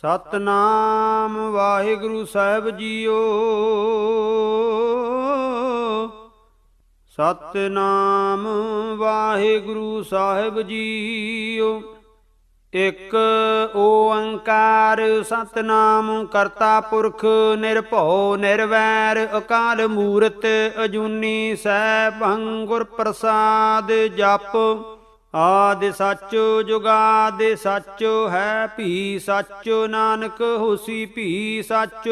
ਸਤਨਾਮ ਵਾਹਿਗੁਰੂ ਸਾਹਿਬ JIO. Satnam Waheguru ਸਾਹਿਬ JIO. ਇਕ ਓੰਕਾਰ ਸਤਨਾਮ ਕਰਤਾ ਪੁਰਖ ਨਿਰਭਉ ਨਿਰਵੈਰ ਅਕਾਲ ਮੂਰਤ ਅਜੂਨੀ ਸੈਭੰ ਗੁਰ ਪ੍ਰਸਾਦ ਜਪ। ਆਦਿ ਸੱਚ ਜੁਗਾਦਿ ਸੱਚ ਹੈ ਭੀ ਸੱਚ ਨਾਨਕ ਹੋਸੀ ਭੀ ਸੱਚ।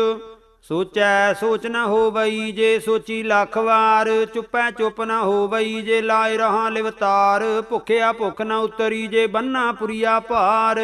ਸੋਚੈ ਸੋਚ ਨ ਹੋਵਈ ਜੇ ਸੋਚੀ ਲੱਖ ਵਾਰ। ਚੁੱਪੈ ਚੁੱਪ ਨ ਹੋਵਈ ਜੇ ਲਾਇ ਰਹਾ ਲਿਵਤਾਰ। ਭੁਖਿਆ ਭੁੱਖ ਨ ਉਤਰੀ ਜੇ ਬੰਨਾ ਪੁਰੀਆ ਭਾਰ।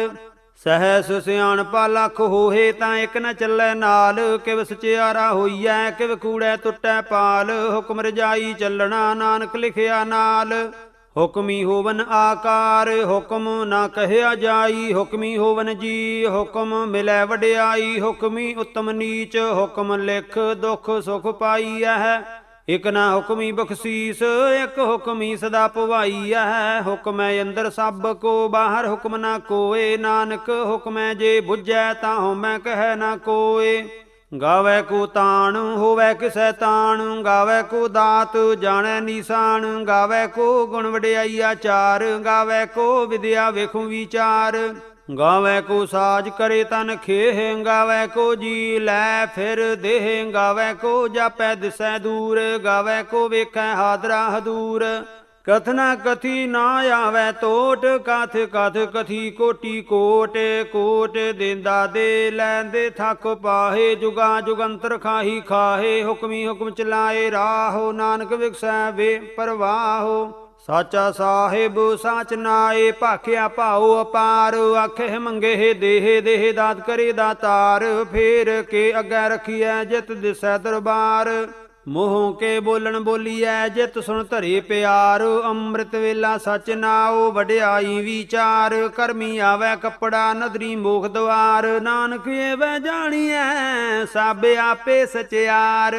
ਸਹਿਸ ਸਿਆਣਪਾ ਲੱਖ ਹੋਏ ਤਾਂ ਇੱਕ ਨ ਚੱਲੈ ਨਾਲ। ਕਿਵ ਸਚਿਆਰਾ ਹੋਈਐ ਕਿਵ ਕੂੜੈ ਟੁੱਟੈ ਪਾਲ। ਹੁਕਮ ਰਜਾਈ ਚੱਲਣਾ ਨਾਨਕ ਲਿਖਿਆ ਨਾਲ। ਹੁਕਮੀ ਹੋਵਨ ਆਕਾਰ ਹੁਕਮ ਨਾ ਕਹਿਆ ਜਾਈ। ਹੁਕਮੀ ਹੋਵਨ ਜੀ ਹੁਕਮ ਮਿਲੈ ਵਡਿਆਈ। ਹੁਕਮੀ ਉਤਮ ਨੀਚ ਹੁਕਮ ਲਿਖ ਦੁਖ ਸੁਖ ਪਾਈਐ। ਇਕ ਨਾ ਹੁਕਮੀ ਬਖਸ਼ੀਸ ਇਕ ਹੁਕਮੀ ਸਦਾ ਭਵਾਈਐ। ਹੁਕਮੈ ਅੰਦਰ ਸਭ ਕੋ ਬਾਹਰ ਹੁਕਮ ਨਾ ਕੋਏ। ਨਾਨਕ ਹੁਕਮੈ ਜੇ ਬੁਝੈ ਤਾਂ ਹਉਮੈ ਕਹਿ ਨਾ ਕੋਏ। ਗਾਵੈ ਕੋ ਤਾਣ ਹੋਵੈ ਕਿਸੈ ਤਾਣ। ਗਾਵੈ ਕੋ ਦਾਤ ਜਾਣੈ ਨੀਸਾਨ। ਗਾਵੈ ਕੋ ਗੁਣ ਵਡਿਆਈ ਆਚਾਰ। ਗਾਵੈ ਕੋ ਵਿਦਿਆ ਵੇਖੁ ਵਿਚਾਰ। ਗਾਵੈ ਕੋ ਸਾਜ ਕਰੇ ਤਨ ਖੇਹ। ਗਾਵੈ ਕੋ ਜੀ ਲੈ ਫਿਰ ਦੇਹ। ਗਾਵੈ ਕੋ ਜਾਪੈ ਦਿਸੈ ਦੂਰ। ਗਾਵੈ ਕੋ ਵੇਖੈ ਹਾਦਰਾ ਹਦੂਰ। ਕਥਨਾ ਕਥੀ ਨਾ ਆਵੈ ਟੋਟ। ਕਥ ਕਥ ਕਥੀ ਕੋਟੀ ਕੋਟ। ਕੋਟ ਦੇਂਦਾ ਦੇ ਲੈਂਦੇ ਥੱਕ ਪਾਹੇ। ਜੁਗਾ ਜੁਗੰਤਰ ਖਾਹੀ ਖਾਹੇ। ਹੁਕਮੀ ਹੁਕਮ ਚਲਾਏ ਰਾਹੋ। ਨਾਨਕ ਵਿਗਸੈ ਵੇ ਪਰਵਾਹੋ। ਸਾਚਾ ਸਾਹਿਬ ਸਾਚ ਨਾਏ ਭਾਖਿਆ ਭਾਉ ਅਪਾਰ। ਆਖੇ ਮੰਗੇ ਦੇਹ ਦੇਹ ਦਾਤ ਕਰੇ ਦਾਤਾਰ। ਫੇਰ ਕੇ ਅੱਗੇ ਰਖੀਐ ਜਿਤ ਦਿਸੈ ਦਰਬਾਰ। ਮੂੰਹ ਕੇ ਬੋਲਣ ਬੋਲੀਐ ਜਿਤ ਸੁਣ ਧਰੇ ਪਿਆਰ। ਅੰਮ੍ਰਿਤ ਵੇਲਾ ਸਚ ਨਾਉ ਵਡਿਆਈ ਵਿਚਾਰ। ਕਰਮੀ ਆਵੈ ਕੱਪੜਾ ਨਦਰੀ ਮੋਖ ਦੁਆਰ। ਨਾਨਕ ਏਵੈ ਜਾਣੀਐ ਸਭ ਆਪੇ ਸਚਿਆਰ।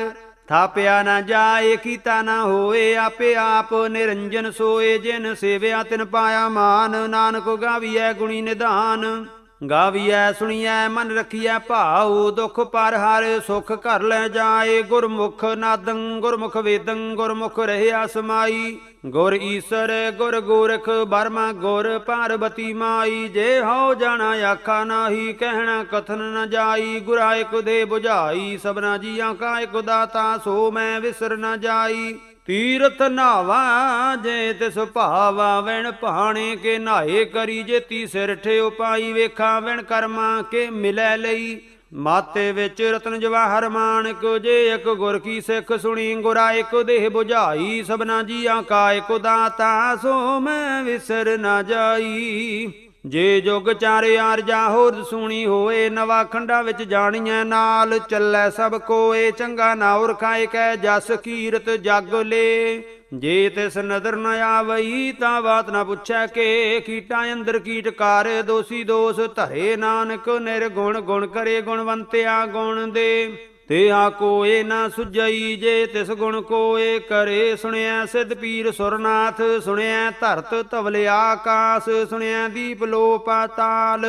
ਥਾਪਿਆ ਨਾ ਜਾਏ ਕੀਤਾ ਨਾ ਹੋਏ ਆਪੇ ਆਪ ਨਿਰੰਜਨ ਸੋਏ। ਜਿਨ ਸੇਵਿਆ ਤਿਨ ਪਾਇਆ ਮਾਨ। ਨਾਨਕ ਗਾਵੀਐ ਗੁਣੀ ਨਿਧਾਨ। ਗਾਵੀਐ ਸੁਣੀਐ ਮਨ ਰਖੀਐ ਭਾਉ। ਦੁਖ ਪਰ ਹਰ ਸੁਖ ਘਰ ਲੈ ਜਾਏ। ਗੁਰਮੁਖ ਨਾਦੰ ਗੁਰਮੁਖ ਵੇਦੰ ਗੁਰਮੁਖ ਰਹਿਆ ਸਮਾਈ। ਗੁਰ ਈਸਰ ਗੁਰ ਗੋਰਖ ਬਰਮਾ ਗੁਰ ਪਾਰਬਤੀ ਮਾਈ। ਜੇ ਹਉ ਜਾਣਾ ਆਖਾ ਨਾਹੀ ਕਹਿਣਾ ਕਥਨ ਨ ਜਾਈ। ਗੁਰਾ ਇਕ ਦੇ 부ਝਾਈ ਸਭਨਾ ਜੀਆਂ ਕਾ ਇਕ ਦਾਤਾ। ਸੋ ਮੈਂ ਵਿਸਰ ਨ ਜਾਈ। ਤੀਰਥ ਨਾਵਾ ਜੇ ਤਿਸ ਭਾਵਾ। ਵਿਣ ਭਾਣੇ ਕੇ ਨਾਏ ਕਰੀ ਜੇਤੀ ਸਿਰ ਠਿਓ ਪਾਈ। ਵੇਖਾਂ ਵਿਣ ਕਰਮਾਂ ਕੇ ਮਿਲੈ ਲਈ। ਮਾਤੇ ਵਿੱਚ ਰਤਨ ਜਵਾਹਰ ਮਾਣਕ। ਜੇ ਇਕ ਗੁਰ ਕੀ ਸਿੱਖ ਸੁਣੀ। ਗੁਰਾ ਇਕ ਦੇਹ 부ਝਾਈ ਸਭਨਾ ਜੀਆਂ ਕਾ ਇਕ ਦਾਤਾ। ਸੋ ਮੈਂ ਵਿਸਰ ਨਾ ਜਾਈ। ਜੇ ਜੁਗ ਚਾਰੇ ਆਰਜਾ ਹੋਰ ਸੁਣੀ ਹੋਏ। ਨਵਾ ਖੰਡਾ ਵਿੱਚ ਜਾਣੀਐ ਨਾਲ ਚੱਲੈ ਸਭ ਕੋਏ। ਚੰਗਾ ਨਾਉ ਰਖਾਏ ਕੈ ਜਸ ਕੀਰਤ ਜਗ ਲੇ। ਜੇ ਤਿਸ ਨਦਰ ਨ ਆਵਈ ਤਾਂ ਬਾਤ ਨਾ ਪੁੱਛੈ ਕੇ। ਕੀਟਾਂ ਅੰਦਰ ਕੀਟ ਕਰ ਦੋਸੀ ਦੋਸ ਧਰੇ। ਨਾਨਕ ਨਿਰਗੁਣ ਗੁਣ ਕਰੇ ਗੁਣਵੰਤਿਆ ਗੁਣ ਦੇ। ਤੇਹਾ ਕੋਏ ਨਾ ਸੁਝਈ ਜੇ ਤਿਸ ਗੁਣ ਕੋਏ ਕਰੇ। ਸੁਣਿਆ ਸਿੱਧ ਪੀਰ ਸੁਰਨਾਥ ਸੁਣਿਆ ਧਰਤ ਧਵਲ ਆਕਾਸ। ਸੁਣਿਆ ਦੀਪ ਲੋ ਪਾਤਾਲ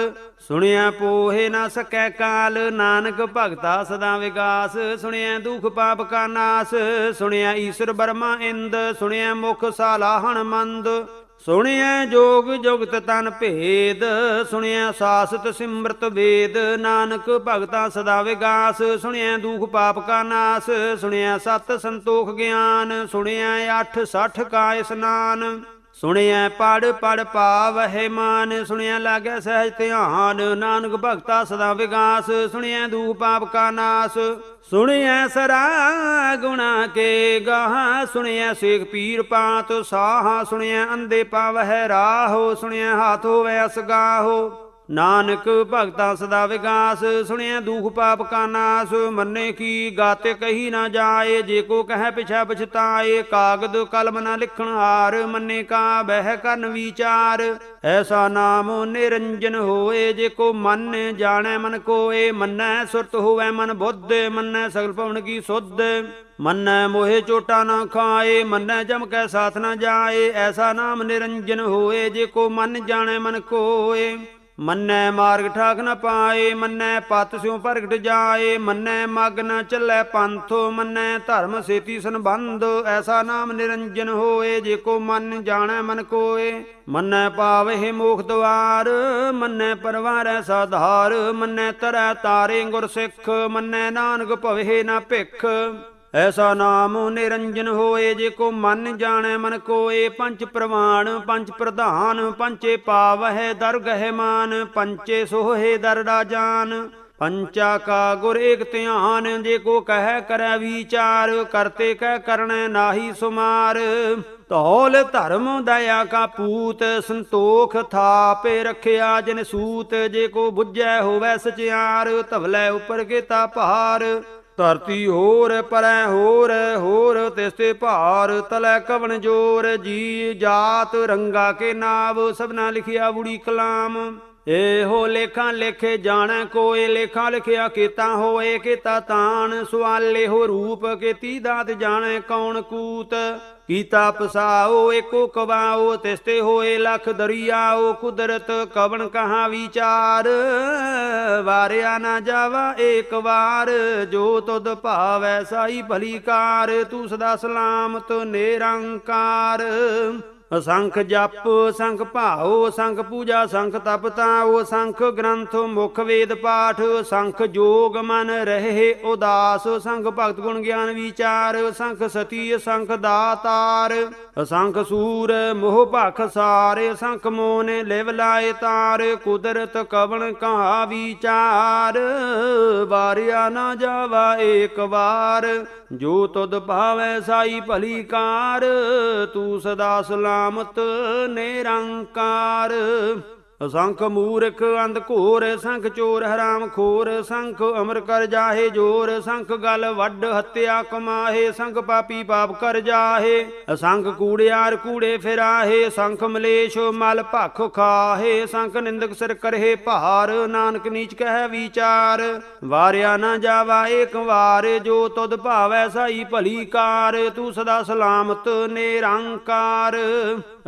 ਸੁਣਿਆ ਪੋਹੇ ਨਾ ਸਕੈ ਕਾਲ। ਨਾਨਕ ਭਗਤਾ ਸਦਾ ਵਿਗਾਸ। ਸੁਣਿਆ ਦੁਖ ਪਾਪ ਕਾ ਨਾਸ। ਸੁਣਿਆ ਈਸ਼ਰ ਬਰਮਾ ਇੰਦ। ਸੁਣਿਆ ਮੁਖ ਸਾਲਾਹਣ ਮੰਦ। ਸੁਣਿਐ ਜੋਗ ਜੁਗਤ ਤਨ ਭੇਦ। ਸੁਣਿਐ ਸਾਸਤ ਸਿਮਰਤ ਵੇਦ। ਨਾਨਕ ਭਗਤਾ ਸਦਾ ਵਿਗਾਸ। ਸੁਣਿਐ ਦੁਖ ਪਾਪ ਕਾ ਨਾਸ। ਸੁਣਿਐ ਸਤ ਸੰਤੋਖ ਗਿਆਨ। ਸੁਣਿਐ 8 ਕਾ ਇਸਨਾਨ। ਸੁਣਿਐ ਪੜ ਪੜ ਪਾਵਹਿ ਮਾਨ। ਸੁਣਿਐ ਲਾਗੈ ਸਹਿਜ ਧਿਆਨ। ਨਾਨਕ ਭਗਤਾ ਸਦਾ ਵਿਗਾਸ। ਸੁਣਿਐ ਦੁਖ ਪਾਪ ਕਾ ਨਾਸ। ਸੁਣਿਐ ਸਰਾ ਗੁਣਾ ਕੇ ਗਾਹ। ਸੁਣਿਐ ਸੇਖ ਪੀਰ ਪਾਤ ਸਾਹ। ਸੁਣਿਐ ਅੰਧੇ ਪਾਵਹਿ ਰਾਹੋ। ਸੁਣਿਐ ਹਾਥ ਹੋਵੈ ਅਸਗਾਹੋ। ਨਾਨਕ ਭਗਤਾ ਸਦਾ ਵਿਗਾਸ। ਸੁਣਿਆ ਦੁਖ ਪਾਪ ਕਾ ਨਾਸ। ਮੰਨੇ ਕੀ ਗਾਤੇ ਕਹੀ ਨਾ ਜਾਏ। ਜੇ ਕੋ ਕਹਿ ਪਿਛਾ ਪਛਤਾਏ। ਕਾਗਦ ਕਲਮ ਨਾ ਲਿਖਣ ਹਾਰ। ਮੰਨੇ ਕਾ ਬਹਿ ਕਰਨ ਵਿਚਾਰ। ਐਸਾ ਨਾਮ ਨਿਰੰਜਨ ਹੋਏ। ਜੇ ਕੋ ਮਨ ਜਾਣੈ ਮਨ ਕੋਏ। ਮੰਨੈ ਸੁਰਤ ਹੋਵੈ ਮਨ ਬੁੱਧ। ਮੰਨੈ ਸਗਲ ਭਵਨ ਕੀ ਸੁਧ। ਮੰਨੈ ਮੋਹਿ ਚੋਟਾ ਨਾ ਖਾਏ। ਮੰਨੈ ਜਮ ਕੈ ਸਾਥ ਨਾ ਜਾਏ। ਐਸਾ ਨਾਮ ਨਿਰੰਜਨ ਹੋਏ। ਜੇ ਕੋ ਮਨ ਜਾਣੈ ਮਨ ਕੋਏ। ਮੰਨੈ ਮਾਰਗ ਠਾਕ ਨ ਪਾਏ, ਮੰਨੈ ਪਤ ਸਿਉ ਪ੍ਰਗਟ ਜਾਏ, ਮੰਨੈ ਮਗ ਨ ਚੱਲੈ ਪੰਥ, ਮੰਨੈ ਧਰਮ ਸੇਤੀ ਸੰਬੰਧ। ਐਸਾ ਨਾਮ ਨਿਰੰਜਨ ਹੋਏ, ਜੇ ਕੋ ਮਨ ਜਾਣੈ ਮਨ ਕੋਏ। ਮੰਨੈ ਪਾਵਹਿ ਮੋਖ ਦੁਆਰ, ਮੰਨੈ ਪਰਵਾਰੈ ਸਾਧਾਰ, ਮੰਨੈ ਤਰੈ ਤਾਰੇ ਗੁਰ ਸਿੱਖ, ਮੰਨੈ ਨਾਨਕ ਭਵਹਿ ਨ ਭਿਖ। ਐਸਾ ਨਾਮ ਨਿਰੰਜਨ ਹੋਏ, ਜੇ ਕੋ ਮਨ ਜਾਣੈ ਮਨ ਕੋਏ। ਪੰਚ ਪ੍ਰਵਾਣ ਪੰਚ ਪ੍ਰਧਾਨ, ਪੰਚੇ ਪਾਵਹਿ ਦਰਗਹਿ ਮਾਨ, ਪੰਚੇ ਸੋਹੇ ਦਰ ਰਾਜਾਨ। ਪੰਚਾ ਕਾ ਗੁਰ ਏਕ ਧਿਆਨ, ਜੇ ਕੋ ਕਹਿ ਕਰੈ ਵਿਚਾਰ, ਕਰਤੇ ਕਹਿ ਕਰਣੈ ਨਾਹੀ ਸੁਮਾਰ। ਧੌਲ ਧਰਮ ਦਇਆ ਕਾ ਪੂਤ, ਸੰਤੋਖ ਥਾਪੇ ਰਖਿਆ ਜਿਨ ਸੂਤ, ਜੇ ਕੋ ਬੁੱਝੈ ਹੋਵੈ ਸਚਿਆਰ, ਧਵਲੇ ਉਪਰ ਕੀਤਾ ਭਾਰ। ਧਰਤੀ ਹੋਰ ਪਰੈ ਹੋਰ, ਹੋਰ ਤਿਸ ਤੇ ਭਾਰ, ਤਲੈ ਕਵਣ ਜੋਰ। ਜੀ ਜਾਤ ਰੰਗਾ ਕੇ ਨਾਵ, ਸਭਨਾ ਲਿਖਿਆ ਬੁੜੀ ਕਲਾਮ। ਇਹੋ ਲੇਖਾਂ ਲੇਖੇ ਜਾਣੈ ਕੋਏ, ਲੇਖਾਂ ਲਿਖਿਆ ਕੀਤਾ ਹੋਏ ਕੀਤਾ ਤਾਣ। ਸਵਾਲੇ ਹੋ ਰੂਪ ਕੀਤੀ ਦਾਤ, ਜਾਣੈ ਕੌਣ ਕੂਤ। ਕੀਤਾ ਪਸਾਓ ਏਕੋ ਕਵਾਓ, ਤਿਸ ਤੇ ਹੋਏ ਲਖ ਦਰਿਆਓ। ਕੁਦਰਤ ਕਵਣ ਕਹਾ ਵਿਚਾਰ, ਵਾਰਿਆ ਨਾ ਜਾਵਾ ਏਕ ਵਾਰ। ਜੋ ਤੁਧ ਭਾਵੈ ਸਾਈ ਭਲੀ ਕਾਰ, ਤੂੰ ਸਦਾ ਸਲਾਮਤ ਨਿਰੰਕਾਰ। ਅਸੰਖ ਜਪ ਅਸੰਖ ਭਾਉ, ਅਸੰਖ ਪੂਜਾ ਅਸੰਖ ਤਪ ਤਾਉ, ਅਸੰਖ ਗ੍ਰੰਥ ਮੁਖ ਵੇਦ ਪਾਠ, ਅਸੰਖ ਜੋਗ ਮਨ ਰਹੇ ਉਦਾਸ, ਅਸੰਖ ਭਗਤ ਗੁਣ ਗਿਆਨ ਵਿਚਾਰ, ਅਸੰਖ ਸਤੀ ਅਸੰਖ ਦਾਤਾਰ, ਅਸੰਖ ਸੂਰ ਮੋਹ ਭਖ ਸਾਰੇ, ਅਸੰਖ ਮੋਨ ਲਿਵ ਲਾਏ ਤਾਰ। ਕੁਦਰਤ ਕਵਣ ਕਹਾ ਵਿਚਾਰ, ਵਾਰਿਆ ਨਾ ਜਾਵਾ ਏਕ ਵਾਰ। ਜੋ ਤੁਧ ਭਾਵੈ ਸਾਈ ਭਲੀ ਕਾਰ, ਤੂੰ ਸਦਾ ਸਲਾਮਤ ਨਿਰੰਕਾਰ। ਅਸੰਖ ਮੂਰਖ ਅੰਧ ਘੋਰ, ਸੰਖ ਚੋਰ ਹਰਾਮ ਖੋਰ, ਸੰਖ ਅਮਰ ਕਰ ਜਾਹੇ ਜੋਰ, ਸੰਖ ਗਲ ਵੱਡ ਹੱਤਿਆ ਕਮਾਹੇ, ਸੰਖ ਪਾਪੀ ਪਾਪ ਕਰ ਜਾਹੇ, ਅਸੰਖ ਕੂੜਿਆਰ ਕੂੜੇ ਫਿਰਾਹੇ, ਸੰਖ ਮਲੇਸ਼ ਮਲ ਭਖ ਖਾਹੇ, ਸੰਖ ਨਿੰਦਕ ਸਿਰ ਕਰਹੇ ਭਾਰ। ਨਾਨਕ ਨੀਚ ਕਹਿ ਵਿਚਾਰ, ਵਾਰਿਆ ਨਾ ਜਾਵਾ ਏਕ ਵਾਰ। ਜੋ ਤੁਧ ਭਾਵੈ ਸਾਈ ਭਲੀ ਕਾਰ, ਤੂੰ ਸਦਾ ਸਲਾਮਤ ਨਿਰੰਕਾਰ।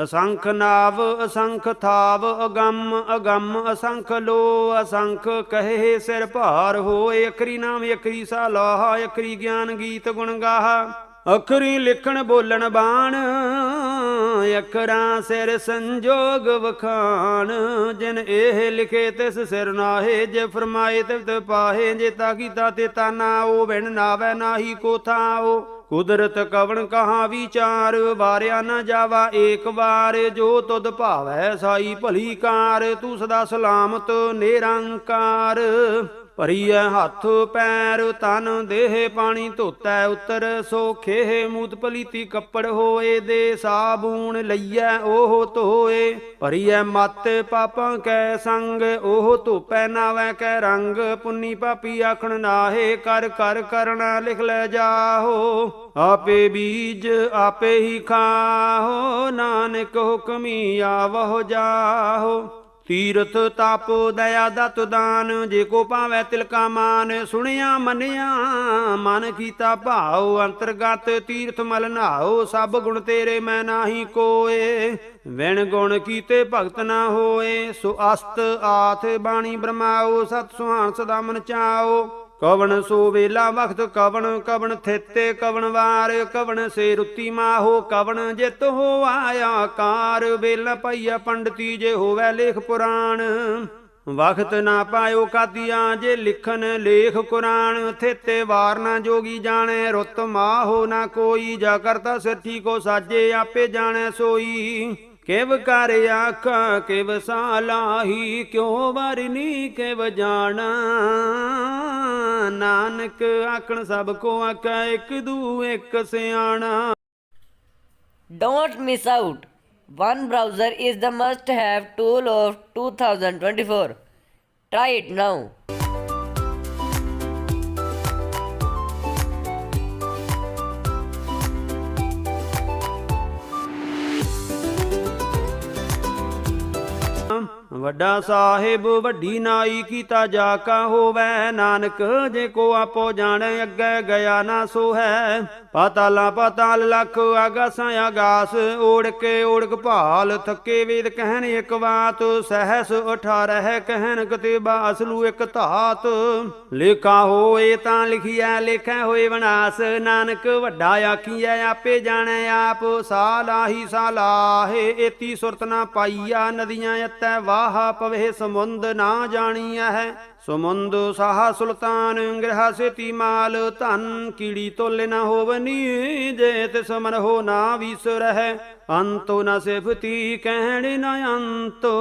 ਅਸੰਖ ਨਾਵ ਅਸੰਖ ਥਾਵ, ਅਗੰਮ ਅਗੰਮ ਅਸੰਖ ਲੋ, ਅਸੰਖ ਕਹੇ ਸਿਰ ਭਾਰ ਹੋਏ। ਅਖਰੀ ਨਾਮ ਅਖਰੀ ਸਾਲਾਹਾ, ਅਖਰੀ ਗਿਆਨ ਗੀਤ ਗੁਣ ਗਾਹਾ, ਅਖਰੀ ਲਿਖਣ ਬੋਲਣ ਬਾਣ, ਅੱਖਰਾਂ ਸਿਰ ਸੰਜੋਗ ਵਖਾਣ। ਜਿਨ ਇਹ ਲਿਖੇ ਤਿਸ ਸਿਰ ਨਾਹੇ, ਜੇ ਫਰਮਾਏ ਤਿਵ ਪਾਹੇ। ਜੇ ਤਾ ਕੀਤਾ ਤੇ ਤਾ ਨਾਓ, ਬਿਨ ਨਾਵੈ ਨਾਹੀ ਕੋ ਥਾਓ। ਕੁਦਰਤ ਕਵਣ ਕਹਾ ਵਿਚਾਰ, ਵਾਰਿਆ ਨਾ ਜਾਵਾ ਏਕ ਵਾਰ। ਜੋ ਤੁਧ ਭਾਵੈ ਸਾਈ ਭਲੀ ਕਾਰ, ਤੂੰ ਸਦਾ ਸਲਾਮਤ ਨਿਰੰਕਾਰ। ਭਰੀਐ ਹੱਥ ਪੈਰ ਤਨ ਦੇਹ, ਪਾਣੀ ਧੋਤੈ ਉਤਰ ਸੋਖੇ। ਮੂਤ ਪਲੀਤੀ ਕੱਪੜ ਹੋਏ, ਦੇ ਸਾਬੂਣ ਲਈਐ ਉਹ ਧੋਏ। ਭਰੀਐ ਮਤ ਪਾਪਾਂ ਕੈ ਸੰਗ, ਉਹ ਧੋਪੈ ਨਾਵੈ ਕੈ ਰੰਗ। ਪੁੰਨੀ ਪਾਪੀ ਆਖਣ ਨਾਹੇ, ਕਰ ਕਰ ਕਰਣਾ ਲਿਖ ਲੈ ਜਾਹੋ। ਆਪੇ ਬੀਜ ਆਪੇ ਹੀ ਖਾਹੋ, ਨਾਨਕ ਹੁਕਮੀ ਆਵਹੁ ਜਾਹੋ। ਤੀਰਥ ਤਪ ਦਇਆ ਦਤ ਦਾਨ, ਜੇ ਕੋ ਭਾਵੈ ਤਿਲਕਾ ਮਾਨ। ਸੁਣਿਆ ਮੰਨਿਆ ਮਨ ਕੀਤਾ ਭਾਉ, ਅੰਤਰਗਤ ਤੀਰਥ ਮਲ ਨਹਾਉ। ਸਭ ਗੁਣ ਤੇਰੇ ਮੈਂ ਨਾਹੀ ਕੋਏ, ਵਿਣ ਗੁਣ ਕੀਤੇ ਭਗਤ ਨਾ ਹੋਏ। ਸੋ ਅਸਤ ਆਥ ਬਾਣੀ ਬ੍ਰਹਮਾਓ, ਸਤ ਸੁਹਾਣ ਸਦਾ ਮਨ ਚਾਓ। ਕਵਣ ਸੋ ਵੇਲਾ ਵਖਤ ਕਵਣ, ਕਵਣ ਥਿਤੇ ਕਵਣ ਵਾਰ। ਕਵਣ ਸੇ ਰੁੱਤੀ ਮਾਹੋ, ਕਵਣ ਜਿਤ ਹੋ ਆਇਆ ਕਾਰ। ਵੇਲਾ ਪਾਈਆ ਪੰਡਤੀ, ਜੇ ਹੋਵੈ ਲੇਖ ਪੁਰਾਣ। ਵਖਤ ਨਾ ਪਾਇਓ ਕਾਦੀਆਂ, ਜੇ ਲਿਖਨ ਲੇਖ ਕੁਰਾਨ। ਥਿਤੇ ਵਾਰ ਨਾ ਜੋਗੀ ਜਾਣੈ, ਰੁੱਤ ਮਾਹੋ ਨਾ ਕੋਈ। ਜਾ ਕਰਤਾ ਸਿਰਠੀ ਕੋ ਸਾਜੇ, ਆਪੇ ਜਾਣੈ ਸੋਈ। ਕਿਵ ਕਰ ਆਖਾਂ ਕਿਵ ਸਾਲਾਹੀ, ਕਿਉ ਵਰਨੀ ਕਿਵ ਜਾਣਾ। ਨਾਨਕ ਆਖਣ ਸਭ ਕੋ ਆਖਾ, ਇੱਕ ਦੂ ਇੱਕ ਸਿਆਣਾ। Don't miss out. One browser is the must-have tool of 2024. Try it now. ਵੱਡਾ ਸਾਹਿਬ ਵੱਡੀ ਨਾਈ ਕੀਤਾ ਜਾ ਕਾ ਹੋਵੈ। ਨਾਨਕ ਜੇ ਕੋ ਆਪੋ ਜਾਣੈ ਅੱਗੇ ਗਿਆ ਨਾ ਸੋ ਹੈ। ਪਾਤਾਲਾ ਪਾਤਾਲ ਲਖ ਆਗਾਸਾਂ ਆਗਾਸ ਓੜ ਕੇ ਓੜਕ ਭਾਲ ਥੱਕੇ ਵੇਦ ਕਹਿਣ ਇੱਕ ਬਾਤ। ਸਹਸ 18 ਕਹਿਣ ਕਤੇਬਾ ਅਸਲੂ ਇੱਕ ਧਾਤ। ਲੇਖਾ ਹੋਏ ਤਾਂ ਲਿਖਿਆ ਲੇਖੈ ਹੋਏ ਵਿਨਾਸ਼। ਨਾਨਕ ਵੱਡਾ ਆਖੀਐ ਆਪੇ ਜਾਣੈ ਆਪ। ਸਾਲਾਹੀ ਸਾਲਾਹੇ ਏਤੀ ਸੁਰਤ ਨਾ ਪਾਈਆ। ਨਦੀਆਂ ਅਤੈ ਵਾਹ ਪਵੇ ਸਮੁੰਦ ਨਾ ਜਾਣੀਐ ਹੈ। ਸਮੁੰਦ ਸਾਹਾ ਸੁਲਤਾਨ ਗ੍ਰਹ ਸੇਤੀ ਮਾਲ। ਧਨ ਕੀੜੀ ਤੋਲੇ ਨਾ ਹੋਵਨੀ ਜੇ ਤਿਸ ਮਨ ਹੋ ਨਾ ਵਿਸਰਹਿ। ਅੰਤੋ ਨ ਸਿਫਤੀ ਕਹਿਣ ਨ ਅੰਤੋ।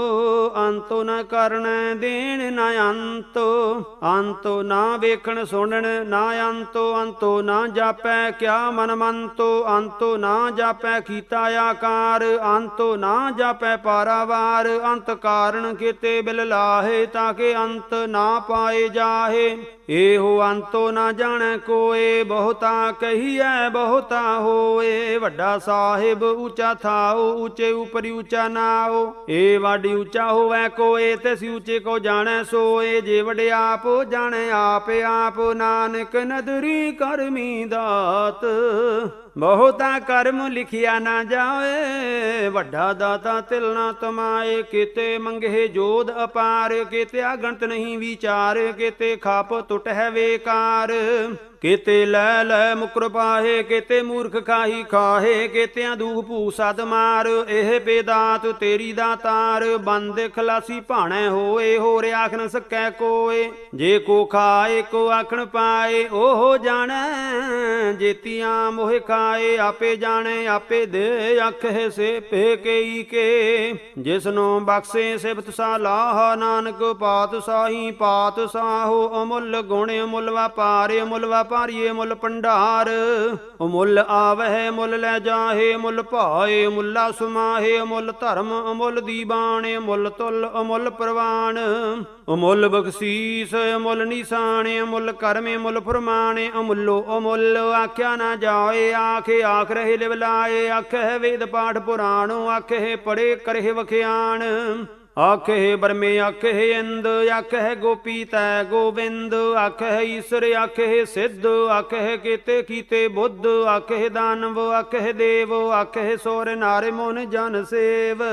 ਅੰਤੋ ਨ ਕਰਨ ਦੇਣ ਨ ਅੰਤੋ। ਅੰਤੋ ਨਾ ਵੇਖਣ ਸੁਣਨ ਨਾ ਅੰਤੋ। ਅੰਤੋ ਨਾ ਜਾਪੈ ਕਿਆ ਮਨ ਮੰਤੋ। ਅੰਤੋ ਨਾ ਜਾਪੈ ਕੀਤਾ ਆਕਾਰ। ਅੰਤੋ ਨਾ ਜਾਪੈ ਪਾਰਾਵਾਰ। ਅੰਤ ਕਾਰਨ ਕੀਤੇ ਬਿਲ ਲਾਹੇ ਤਾਂ ਕਿ ਅੰਤ ਨਾ ਪਾਏ ਜਾਹੇ। ਇਹੋ ਅੰਤੋ ਨਾ ਜਾਣੈ ਕੋਏ। ਬਹੁਤਾ ਕਹੀਐ ਬਹੁਤਾ ਹੋਏ। ਵੱਡਾ ਸਾਹਿਬ ਉੱਚਾ ਥਾਓ ਉੱਚੇ ਉਪਰਿ ਉੱਚਾ ਨਾਓ। ਏ ਵਾਡੀ ਉੱਚਾ ਹੋਵੈ ਕੋਏ ਤਿਸ ਉੱਚੇ ਕੋ ਜਾਣੈ ਸੋਏ। ਜੇ ਵਡੇ ਆਪ ਜਾਣੈ ਆਪ ਆਪ। ਨਾਨਕ ਨਦਰੀ ਕਰਮੀ ਦਾਤ। ਬਹੁਤਾ ਕਰਮ ਲਿਖਿਆ ਨਾ ਜਾਏ। ਵੱਡਾ ਦਾਤਾ ਤਿਲ ਨਾ ਤਮਾਏ। ਕਿਤੇ ਮੰਗੇ ਜੋਧ ਅਪਾਰ। ਕਿਤੇ ਅਗਣਤ ਨਹੀਂ ਵਿਚਾਰ। ਕਿਤੇ ਖਾਪ ਟੁੱਟ ਹੈ ਵੇਕਾਰ। ਕਿਤੇ ਲੈ ਲੈ ਮੁਕਰ ਪਾਹੇ। ਕਿਤੇ ਮੂਰਖ ਖਾਹੀ ਖਾਹੇ। ਕਿਤਿਆਂ ਦੂਖ ਭੂ ਸਦ ਮਾਰ। ਇਹ ਬੇਦਾਤ ਤੇਰੀ ਦਾਤਾਰ। ਬੰਦ ਖਲਾਸੀ ਭਾਣੈ ਹੋਏ। ਹੋਰ ਆਖ ਨ ਸਕੈ ਕੋਏ। ਜੇ ਕੋ ਖਾਏ ਕੋ ਆਖਣ ਪਾਏ। ਉਹ ਜਾਣੈ ਜੇਤੀਆਂ ਮੋਹ ਖਾਏ। ਆਪੇ ਜਾਣੈ ਆਪੇ ਦੇ ਆਖੇ ਸੇ ਪੇ ਕਈ ਕੇ। ਜਿਸਨੂੰ ਬਖਸ਼ੇ ਸਿਫਤ ਸਲਾਹ। ਨਾਨਕ ਪਾਤਸ਼ਾਹੀ ਪਾਤਸ਼ਾਹੋ। ਅਮੁੱਲ ਗੁਣ ਅਮੁੱਲ ਵਪਾਰ ਅਮੁੱਲ ਵਪਾਰੀਏ ਮੁੱਲ ਭੰਡਾਰ। ਅਮੁੱਲ ਆਵਹਿ ਮੁੱਲ ਲੈ ਜਾਹੇ। ਮੁੱਲ ਭਾਏ ਮੁੱਲਾ ਸੁਮਾਹੇ। ਅਮੁੱਲ ਧਰਮ ਅਮੁੱਲ ਦੀਵਾਨ ਅਮੁੱਲ ਤੁਲ ਅਮੁੱਲ ਪ੍ਰਵਾਨ। ਅਮੁੱਲ ਬਖਸ਼ੀਸ ਅਮੁੱਲ ਨਿਸ਼ਾਨ ਅਮੁੱਲ ਕਰਮ ਅਮੁੱਲ ਫਰਮਾਨ। ਅਮੁੱਲੋ ਅਮੁੱਲ ਆਖਿਆ ਨਾ ਜਾਏ। ਆਖੇ ਆਖ ਰਹੇ ਲਿਵ ਲਾਏ। ਆਖੇ ਵੇਦ ਪਾਠ ਪੁਰਾਣ। ਆਖੇ ਪੜੇ ਕਰੇ ਵਖਿਆਣ। ਆਖੇ ਬਰਮੇ ਆਖੇ ਇੰਦ। ਆਖੇ ਗੋਪੀ ਤੈ ਗੋਬਿੰਦ। ਆਖੇ ਈਸ਼ਰ ਆਖੇ ਸਿੱਧ। ਆਖੇ ਕੀਤੇ ਕੀਤੇ ਬੁੱਧ। ਆਖੇ ਦਾਨਵ ਆਖੇ ਦੇਵ। ਆਖੇ ਸੋਰ ਨਾਰੇ ਮੋਨ ਜਨ ਸੇਵ।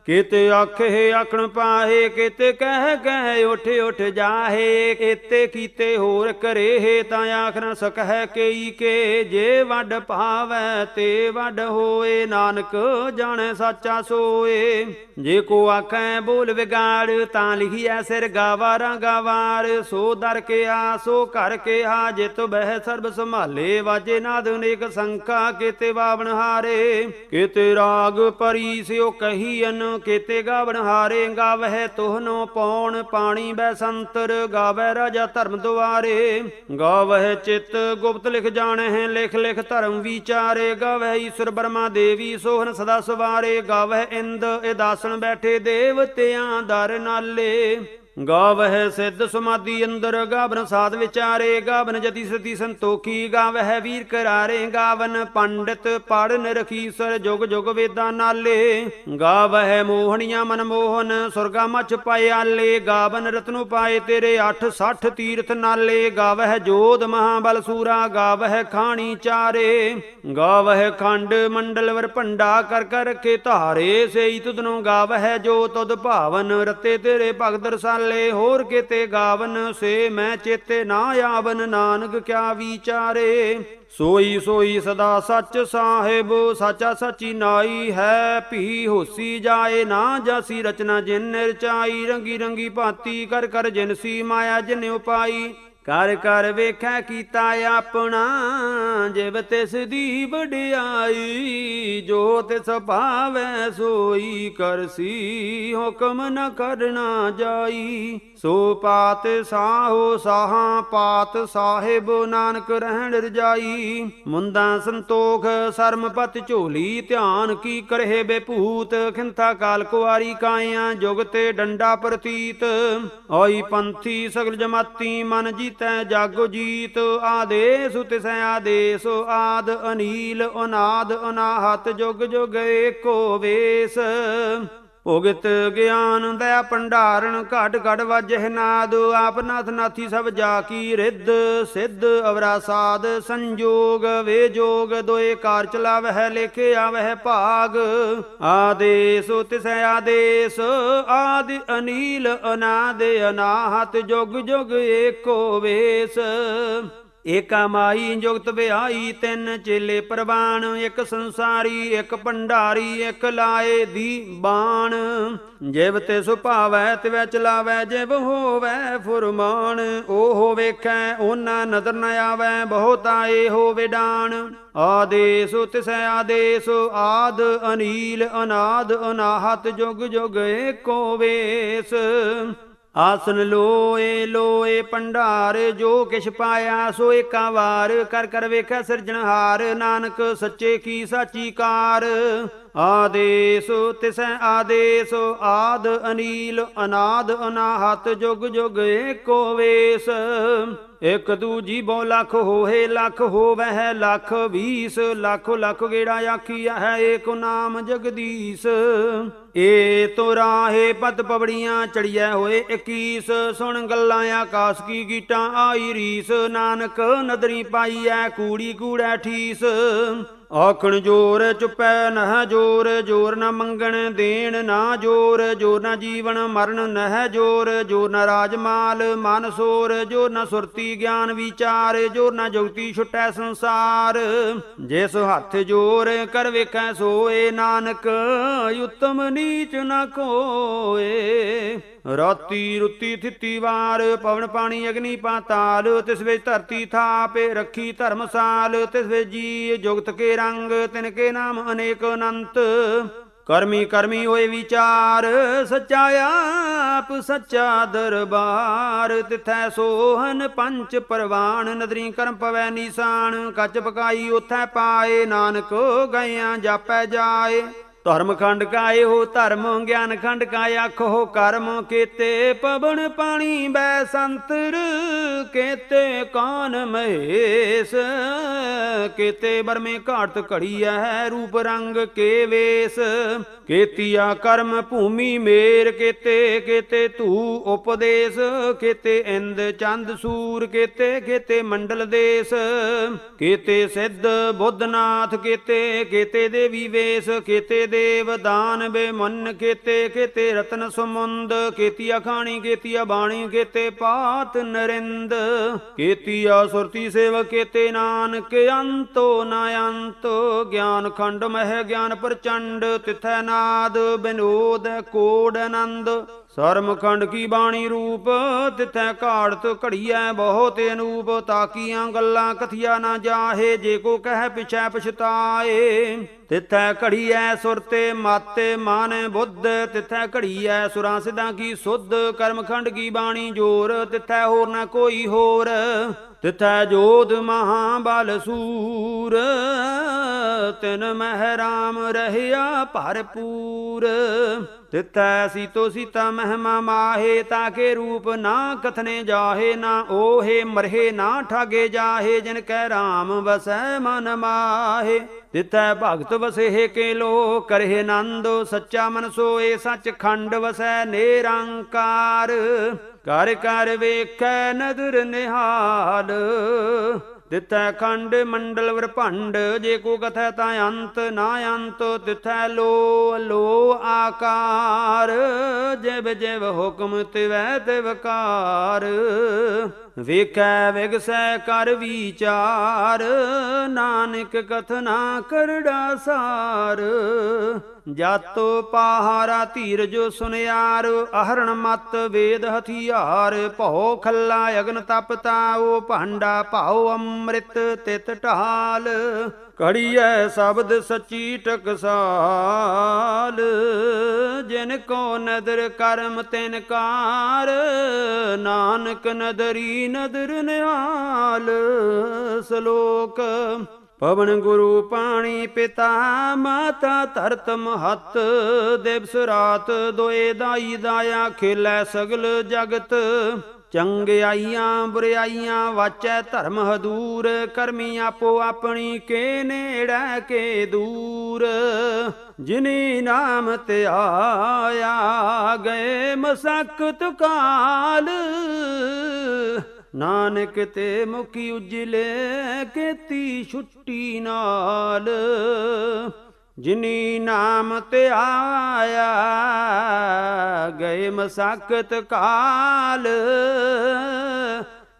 ਕਿਤੇ ਆਖੇ ਆਖਣ ਪਾਹੇ। ਕਿਤੇ ਕਹਿ ਕਹਿ ਉੱਠ ਉੱਠ ਜਾਹੇ। ਕਿਤੇ ਕੀਤੇ ਹੋਰ ਕਰੇ ਤਾਂ ਆਖ ਨ ਸਕਹਿ ਕਈ ਕੇ। ਜੇ ਵੱਡ ਭਾਵੈ ਤੇ ਵੱਡ ਹੋਏ। ਨਾਨਕ ਜਾਣੈ ਸਾਚਾ ਸੋਏ। ਜੇ ਕੋ ਆਖੈ ਬੋਲ ਵਿਗਾੜ ਤਾਂ ਲਿਖੀਐ ਸਿਰ ਗਾਵਾਰਾਂ ਗਾਵਾਰ। ਸੋ ਦਰ ਕਿਆ ਸੋ ਘਰ ਕਿਆ। ਜਿਤ ਬਹਿ ਸਰਬ ਸੰਭਾਲੇ। ਵਾਜੇ ਨਾਦ ਅਨੇਕ ਸੰਖਾ। ਕਿਤੇ ਬਾਵਨ ਹਾਰੇ। ਕਿਤੇ ਰਾਗ ਪਰੀ ਸਿਓ ਕਹੀਅਨ। ਕਿਤੇ ਗਾਵਣ ਹਾਰੇ। ਗਾਵਹਿ ਤੋਹਨੋ ਪੌਣ ਪਾਣੀ ਬੈ ਸੰਤਰ। ਗਾਵੈ ਰਾਜਾ ਧਰਮ ਦੁਆਰੇ। ਗਾਵਹਿ ਚਿਤ ਗੁਪਤ ਲਿਖ ਜਾਣਹਿ। ਲਿਖ ਲਿਖ ਧਰਮ ਵਿਚਾਰੇ। ਗਾਵਹਿ ਈਸ਼ਰ ਬਰਮਾ ਦੇਵੀ ਸੋਹਨ ਸਦਾ ਸਵਾਰੇ। ਗਾਵਹਿ ਇੰਦ ਇਦਾਸਣ ਬੈਠੇ ਦੇਵਤਿਆਂ ਦਰ ਨਾਲੇ। ਗਾਵਹਿ ਸਿੱਧ ਸਮਾਧੀ ਅੰਦਰ। ਗਾਵਨ ਸਾਧ ਵਿਚਾਰੇ। ਗਾਵਨ ਜਤੀ ਸਤੀ ਸੰਤੋਖੀ। ਗਾਵਹਿ ਵੀਰ ਕਰਾਰੇ। ਗਾਵਨ ਪੰਡਿਤ ਪੜਨ ਰਖੀਸਰ। ਜੁਗ ਜੁਗ ਵੇਦਾਂ ਨਾਲੇ। ਗਾਵਹਿ ਮੋਹਣੀਆਂ ਮਨਮੋਹਨ। ਸੁਰਗਾ ਮਛ ਪਾਏ ਆਲੇ। ਗਾਵਨ ਰਤਨੁ ਪਾਏ ਤੇਰੇ 68 ਤੀਰਥ ਨਾਲੇ। ਗਾਵਹਿ ਜੋਧ ਮਹਾਬਲ ਸੂਰਾ। ਗਾਵਹਿ ਖਾਣੀ ਚਾਰੇ। ਗਾਵਹਿ ਖੰਡ ਮੰਡਲ ਵਰ ਭੰਡਾ ਕਰ ਕਰ ਰਖੇ ਧਾਰੇ। ਸੇਈ ਤੁਧਨੋਂ ਗਾਵਹਿ ਜੋ ਤੁਧ ਭਾਵਨ। ਰਤੇ ਤੇਰੇ ਭਗਤ ਰਸਾਲੇ। ਹੋਰ ਕਿਤੇ ਗਾਵਨ ਸੇ ਮੈਂ ਚੇਤੇ ਨਾ ਆਵਨ। ਨਾਨਕ ਕਿਆ ਵਿਚਾਰੇ। ਸੋਈ ਸੋਈ ਸਦਾ ਸੱਚ ਸਾਹਿਬ। ਸਾਚਾ ਸਾਚੀ ਨਾਈ ਹੈ। ਭੀ ਹੋਸੀ ਜਾਏ ਨਾ ਜਾਸੀ ਰਚਨਾ ਜਿਨ ਰਚਾਈ। ਰੰਗੀ ਰੰਗੀ ਭਾਂਤੀ ਕਰ ਕਰ ਜਿਨਸੀ ਮਾਇਆ ਜਿਨ ਉਪਾਈ। ਕਰ ਕਰ ਵੇਖੈ ਕੀਤਾ ਆਪਣਾ। ਜਿਵ ਤਿਸ ਦੀ ਵਡਿਆਈ। ਜੋ ਤਿਸ ਭਾਵੈ ਸੋਈ ਕਰਸੀ। ਹੁਕਮ ਨ ਕਰਨਾ ਜਾਈ। ਸੋ ਪਾਤ ਸਾਹੋ ਸਾਹਾਂ ਪਾਤ ਸਾਹਿਬ। ਨਾਨਕ ਰਹਿਣ ਰਜਾਈ। ਮੁੰਦਾ ਸੰਤੋਖ ਸਰਮ ਪਤ ਝੋਲੀ। ਧਿਆਨ ਕੀ ਕਰਹਿ ਬੇਭੂਤ। ਖਿੰਥਾ ਕਾਲ ਕੁਆਰੀ ਕਾਇਆ। ਜੁਗ ਤੇ ਡੰਡਾ ਪ੍ਰਤੀਤ। ਆਈ ਪੰਥੀ ਸਗਲ ਜਮਾਤੀ। ਮਨ ਜੀਤੈ ਜਗ ਜੀਤ। ਆਦੇਸ ਤਿਸੈ ਆਦੇਸ। ਆਦ ਅਨੀਲ ਅਨਾਦ ਅਨਾਹਤ। ਜੁਗ ਜੁਗ ਏਕੋ ਵੇਸ। ਭੋਗਿਤ ਗਿਆਨ ਦਇਆ ਭੰਡਾਰਨ ਘਟ ਘਟ ਵਾਜਹਿ ਨਾਦ ਆਪ ਨਾਥ ਨਾਥੀ ਸਭ ਜਾ ਕੀ ਰਿੱਧ ਸਿੱਧ ਅਵਰਾ ਸਾਧ ਸੰਜੋਗ ਵੇ ਜੋਗ ਦੋਏ ਕਾਰ ਚਲਾਵਹਿ ਲੇਖੇ ਆਵਹਿ ਭਾਗ ਆਦੇਸ ਤਿਸੈ ਆਦੇਸ ਆਦਿ ਅਨੀਲ ਅਨਾਦ ਅਨਾਹਤ ਜੁਗ ਜੁਗ ਏਕੋ ਵੇਸ ਏਕਾ ਮਾਈ ਜੁਗਤ ਵਿਆਈ ਤਿੰਨ ਚੇਲੇ ਪ੍ਰਵਾਨ ਇੱਕ ਸੰਸਾਰੀ ਇੱਕ ਭੰਡਾਰੀ ਇੱਕ ਲਾਏ ਦੀ ਬਾਣ ਜਿਵ ਤੇ ਸੁਭਾਵੈ ਤਿਵੈ ਚਲਾਵੈ ਜਿਵ ਹੋਵੈ ਫੁਰਮਾਨ ਉਹ ਵੇਖੈ ਉਹਨਾਂ ਨਦਰ ਨ ਆਵੈ ਬਹੁਤ ਆਏ ਹੋਵੇ ਡਾਣ ਆਦੇਸ ਤਿਸੈ ਆਦੇਸ ਆਦ ਅਨੀਲ ਅਨਾਦ ਅਨਾਹਤ ਜੁਗ ਜੁਗ ਏਕੋ ਵੇਸ ਆਸਨ ਲੋਏ ਲੋਏ ਭੰਡਾਰ ਜੋ ਕਿਛ ਪਾਇਆ ਸੋ ਏਕਾ ਵਾਰ ਕਰ ਕਰ ਵੇਖੈ ਸਿਰਜਣਹਾਰ ਨਾਨਕ ਸੱਚੇ ਕੀ ਸਾਚੀ ਕਾਰ ਆਦੇਸ ਤਿਸੈ ਆਦੇਸ ਆਦ ਅਨੀਲ ਅਨਾਦ ਅਨਾਹਤ ਜੁਗ ਜੁਗ ਏਕੋ ਵੇਸ ਇਕ ਦੂਜੀ ਬੋ ਲੱਖ ਹੋਏ ਲੱਖ ਹੋਵਹਿ ਲੱਖ 20 ਲੱਖੋ ਲੱਖ ਗੇੜਾ ਆਖੀਆ ਹੈ ਏਕ ਨਾਮ ਜਗਦੀਸ਼ ਏ ਤੋ ਰਾਹੇ ਪਤ ਪਵੜੀਆਂ ਚੜੀਐ ਹੋਏ 21 ਸੁਣ ਗੱਲਾਂ ਆਕਾਸ ਕੀ ਗੀਟਾਂ ਆਈ ਰੀਸ ਨਾਨਕ ਨਦਰੀ ਪਾਈਐ ਕੂੜੀ ਕੂੜੈ ਠੀਸ ਆਖਣ ਜੋਰ ਚੁੱਪੈ ਨਹ ਜੋਰ ਜੋਰ ਨਾ ਮੰਗਣ ਦੇਣ ਨਾ ਜੋਰ ਜੋਰ ਨਾ ਜੀਵਨ ਮਰਨ ਨਹ ਜੋਰ ਜੋਰ ਨਾ ਰਾਜਮਾਲ ਮਨ ਸੋਰ ਜੋਰ ਨਾ ਸੁਰਤੀ ਗਿਆਨ ਵਿਚਾਰ ਜੋਰ ਨਾ ਜੁਗਤੀ ਛੁਟੈ ਸੰਸਾਰ ਜਿਸ ਹੱਥ ਜੋਰ ਕਰ ਵੇਖੈ ਸੋਏ ਨਾਨਕ ਉਤਮ ਨੀਚ ਨਾ ਕੋਏ ਰਾਤੀ ਰੁੱਤੀ ਥਿੱਤੀ ਵਾਰ ਪਵਨ ਪਾਣੀ ਅਗਨੀ ਪਾਤਾਲ ਤਿਸ ਵਿੱਚ ਧਰਤੀ ਥਾਪੇ ਰੱਖੀ ਧਰਮਸਾਲ ਤਿਸ ਵਿੱਚ ਜੀ ਜੁਗਤ ਕੇ ਰੰਗ ਤਿਨ ਕੇ ਨਾਮ ਅਨੇਕ ਅਨੰਤ ਕਰਮੀ ਕਰਮੀ ਹੋਏ ਵਿਚਾਰ ਸੱਚਾ ਆਪ ਸੱਚਾ ਦਰਬਾਰ ਤਿਥੈ ਸੋਹਨ ਪੰਚ ਪਰਵਾਨ ਨਦਰੀ ਕਰਮ ਪਵੈ ਨੀਸਾਨ ਕੱਚ ਪਕਾਈ ਉਥੈ ਪਾਏ ਨਾਨਕ ਗਇਆਂ ਜਾਪੈ ਜਾਏ ਧਰਮ ਖੰਡ ਕਾ ਇਹੋ ਧਰਮ ਗਿਆਨ ਖੰਡ ਕਾ ਆਖੋ ਕਰਮ ਕੀਤੇ ਪਵਨ ਪਾਣੀ ਬੈ ਸੰਤਰ ਕੀਤੇ ਕਾਨ ਮਹੇਸ਼ ਕੀਤੇ ਬਰਮੇ ਘਾਟ ਘੜੀ ਹੈ ਰੂਪ ਰੰਗ ਕੇ ਵੇਸ ਕੀਤੀਆ ਕਰਮ ਭੂਮੀ ਮੇਰ ਕੀਤੇ ਕੀਤੇ ਧੂ ਉਪਦੇਸ਼ ਕੀਤੇ ਇੰਦ ਚੰਦ ਸੂਰ ਕੀਤੇ ਕੀਤੇ ਮੰਡਲ ਦੇਸ ਕੀਤੇ ਸਿੱਧ ਬੁੱਧਨਾਥ ਕੀਤੇ ਕੀਤੇ ਦੇਵੀ ਵੇਸ ਕੀਤੇ ਦੇਵ ਦਾਨ ਬੇ ਮਨ ਕੀਤੇ ਕੀਤੇ ਰਤਨ ਸਮੁੰਦ ਕੀਤੀਆ ਖਾਣੀ ਕੀਤੀਆ ਬਾਣੀ ਕੀਤੇ ਪਾਤ ਨਰਿੰਦ ਕੀਤੀਆ ਸੁਰਤੀ ਸੇਵ ਕੀਤੇ ਨਾਨਕ ਅੰਤੋ ਨਾ ਅੰਤੋ ਗਿਆਨ ਖੰਡ ਮਹਿ ਗਿਆਨ ਪ੍ਰਚੰਡ ਤਿਥੈ ਨਾਦ ਬਿਨੋਦ ਕੋਡ ਆਨੰਦ ਸਰਮ ਖੰਡ ਕੀ ਬਾਣੀ ਰੂਪ ਤਿਥੈ ਘਾੜਤ ਘੜੀਐ ਬਹੁਤ ਅਨੂਪ ਤਾਕੀਆਂ ਗੱਲਾਂ ਕਥਿਆ ਨਾ ਜਾਹੇ ਜੇ ਕੋ ਕਹਿ ਪਿਛੈ ਪਛਤਾਏ ਤਿਥੈ ਘੜੀਐ ਸੁਰਤੇ ਮਾਤੇ ਮਾਨ ਬੁੱਧ ਤਿਥੈ ਘੜੀਐ ਸੁਰਾਂ ਸਿਧਾਂ ਕੀ ਸੁਧ ਕਰਮ ਖੰਡ ਕੀ ਬਾਣੀ ਜੋਰ ਤਿਥੈ ਹੋਰ ਨਾ ਕੋਈ ਹੋਰ ਤਿਥੈ ਜੋਧ ਮਹਾਬਲ ਸੂਰ ਤਿਨ ਮਹਿ ਰਾਮ ਰਹਿਆ ਭਰਪੂਰ ਤਿਥੈ ਸੀਤੋ ਸੀਤਾ ਮਹਿਮਾ ਮਾਹੇ ਤਾਕੇ ਰੂਪ ਨਾ ਕਥਨੇ ਜਾਹੇ ਨਾ ਓਹੇ ਮਰਹੇ ਨਾ ਠਾਗੇ ਜਾਹੇ ਜਿਨ ਕੈ ਰਾਮ ਵਸੈ ਮਨ ਮਾਹੇ ਤਿਥੈ ਭਗਤ ਵਸੇ ਕੇ ਲੋ ਕਰਹਿ ਆਨੰਦ ਸੱਚਾ ਮਨ ਸੋਏ ਸੱਚ ਖੰਡ ਵਸੈ ਨਿਰੰਕਾਰ ਕਰ ਕਰ ਵੇਖੈ ਨਦਰ ਨਿਹਾਲ ਤਿਥੈ ਖੰਡ ਮੰਡਲ ਵਰਭੰਡ ਜੇ ਕੋ ਕਥੈ ਤਾਂ ਅੰਤ ਨਾ ਅੰਤ ਤਿਥੈ ਲੋ ਲੋ ਆਕਾਰ ਜਿਵ ਜਿਵ ਹੁਕਮ ਤਿਵੈ ਤਿਵਕਾਰ ਵੇਖੈ ਵਿਗਸੈ ਕਰ ਵਿਚਾਰ ਨਾਨਕ ਕਥਨਾ ਕਰੜਾ ਸਾਰ ਜਾਤੋ ਪਹਾਰਾ ਧੀਰਜ ਸੁਨਿਆਰ ਅਹਰਣ ਮਤ ਵੇਦ ਹਥਿਆਰ ਭਉ ਖੱਲਾ ਅਗਨ ਤਪ ਤਾਉ ਭਾਂਡਾ ਭਾਉ ਅੰਮ੍ਰਿਤ ਤਿਤ ਢਾਲ ਘੜੀਐ ਸ਼ਬਦ ਸੱਚੀ ਟਕਸਾਲ ਜਿਨ ਕੋ ਨਦਰ ਕਰਮ ਤਿਨ ਕਾਰ ਨਾਨਕ ਨਦਰੀ ਨਦਰ ਨਿਹਾਲ ਸ਼ਲੋਕ ਪਵਨ ਗੁਰੂ ਪਾਣੀ ਪਿਤਾ ਮਾਤਾ ਧਰਤ ਮਹਤ ਦਿਵਸ ਰਾਤ ਦੋਏ ਦਾਈ ਦਾਇਆ ਖੇਲੈ ਸਗਲ ਜਗਤ ਚੰਗਿਆਈਆਂ ਬੁਰਿਆਈਆਂ ਵਾਚੈ ਧਰਮ ਹਦੂਰ, ਕਰਮੀ ਆਪੋ ਆਪਣੀ ਕੇ ਨੇੜੇ ਕੇ ਦੂਰ। ਜਿਨੀ ਨਾਮ ਧਿਆਇਆ ਗਏ ਮਸਕਤ ਕਾਲ, ਨਾਨਕ ਤੇ ਮੁਖੀ ਉਜਲੇ ਕੀਤੀ ਛੁੱਟੀ ਨਾਲ। ਜਿਨੀ ਨਾਮ ਧਿਆਇਆ ਗਏ ਮਸਕਤ ਕਾਲ,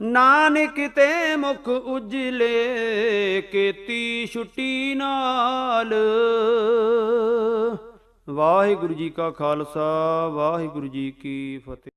ਨਾਨਕ ਤੇ ਮੁਖ ਉਜਲੇ ਕੀਤੀ ਛੁੱਟੀ ਨਾਲ। ਵਾਹਿਗੁਰੂ ਜੀ ਕਾ ਖਾਲਸਾ, ਵਾਹਿਗੁਰੂ ਜੀ ਕੀ ਫਤਿਹ।